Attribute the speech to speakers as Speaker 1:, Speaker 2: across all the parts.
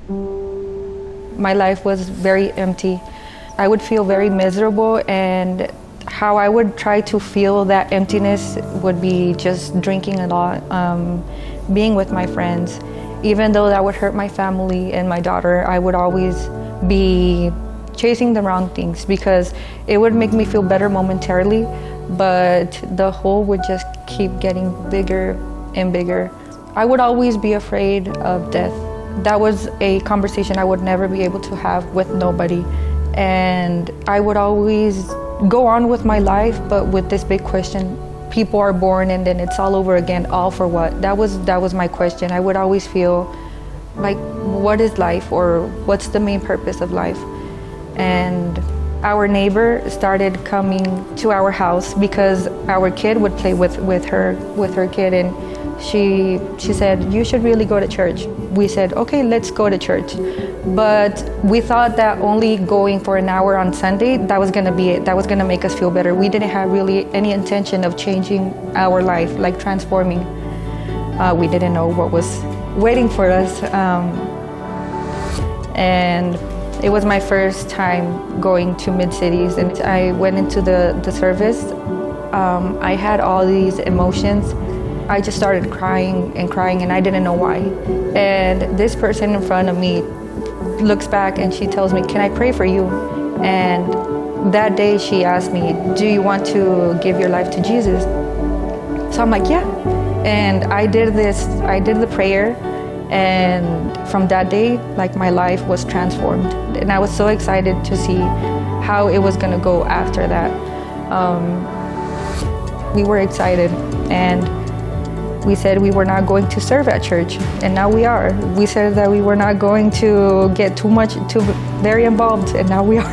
Speaker 1: My life was very empty. I would feel very miserable, and how I would try to feel that emptiness would be just drinking a lot, being with my friends. Even though that would hurt my family and my daughter, I would always be chasing the wrong things because it would make me feel better momentarily, but the hole would just keep getting bigger and bigger. I would always be afraid of death. That was a conversation I would never be able to have with nobody. And I would always go on with my life, but with this big question. People are born and then it's all over again, all for what? That was my question. I would always feel like, what is life, or what's the main purpose of life? And our neighbor started coming to our house because our kid would play with her kid, and she said, you should really go to church. We said, okay, let's go to church. But we thought that only going for an hour on Sunday, that was gonna be it. That was gonna make us feel better. We didn't have really any intention of changing our life, like transforming. We didn't know what was waiting for us. And it was my first time going to mid-cities, and I went into the service. I had all these emotions. I just started crying, and I didn't know why. And this person in front of me looks back and she tells me, can I pray for you? And that day she asked me, do you want to give your life to Jesus? So I'm like, yeah. And I did the prayer, and from that day, like, my life was transformed. And I was so excited to see how it was gonna go after that. We were excited, and we said we were not going to serve at church, and now we are. We said that we were not going to get too very involved, and now we are.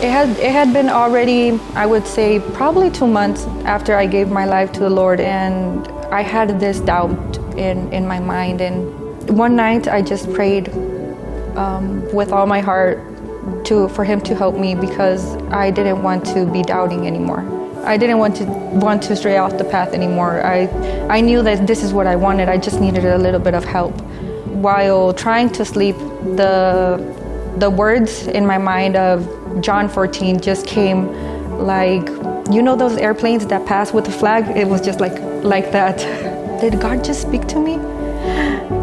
Speaker 1: It had been already, I would say, probably 2 months after I gave my life to the Lord, and I had this doubt in my mind. And one night I just prayed with all my heart for Him to help me, because I didn't want to be doubting anymore. I didn't want to stray off the path anymore. I knew that this is what I wanted. I just needed a little bit of help. While trying to sleep, the words in my mind of John 14 just came, like, you know those airplanes that pass with the flag? It was just like that. Did God just speak to me?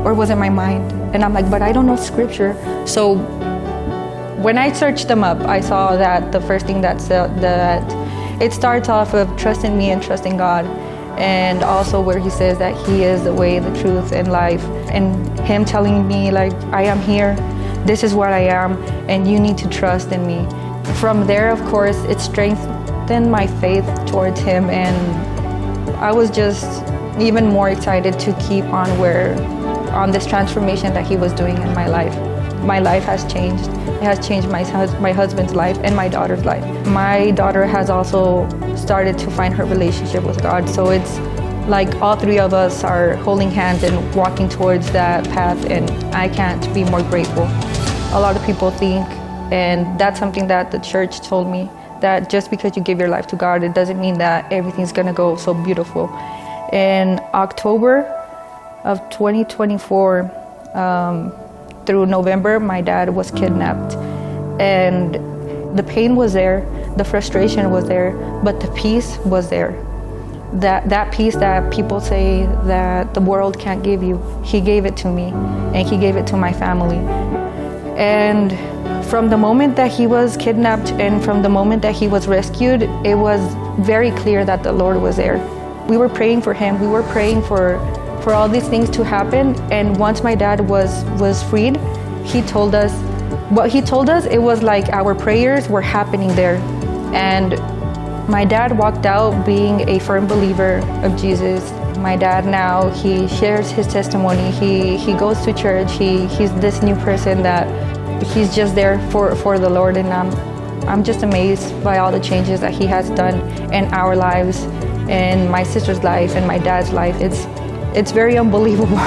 Speaker 1: Or was it my mind? And I'm like, but I don't know scripture. So when I searched them up, I saw that the first thing that it starts off of trusting me and trusting God, and also where He says that He is the way, the truth, and life, and Him telling me, like, I am here, this is what I am, and you need to trust in me. From there, of course, it strengthened my faith towards Him, and I was just even more excited to keep on this transformation that He was doing in my life. My life has changed. It has changed my husband's life and my daughter's life. My daughter has also started to find her relationship with God. So it's like all three of us are holding hands and walking towards that path, and I can't be more grateful. A lot of people think, and that's something that the church told me, that just because you give your life to God, it doesn't mean that everything's gonna go so beautiful. In October of 2024, through November, my dad was kidnapped, and the pain was there, the frustration was there, but the peace was there. That peace that people say that the world can't give you, He gave it to me, and He gave it to my family. And from the moment that he was kidnapped and from the moment that he was rescued, it was very clear that the Lord was there. We were praying for him, we were praying for all these things to happen, and once my dad was freed, he told us, it was like our prayers were happening there. And my dad walked out being a firm believer of Jesus. My dad now, he shares his testimony, he goes to church, he's this new person that he's just there for the Lord, and I'm just amazed by all the changes that he has done in our lives, in my sister's life, and my dad's life. It's very unbelievable.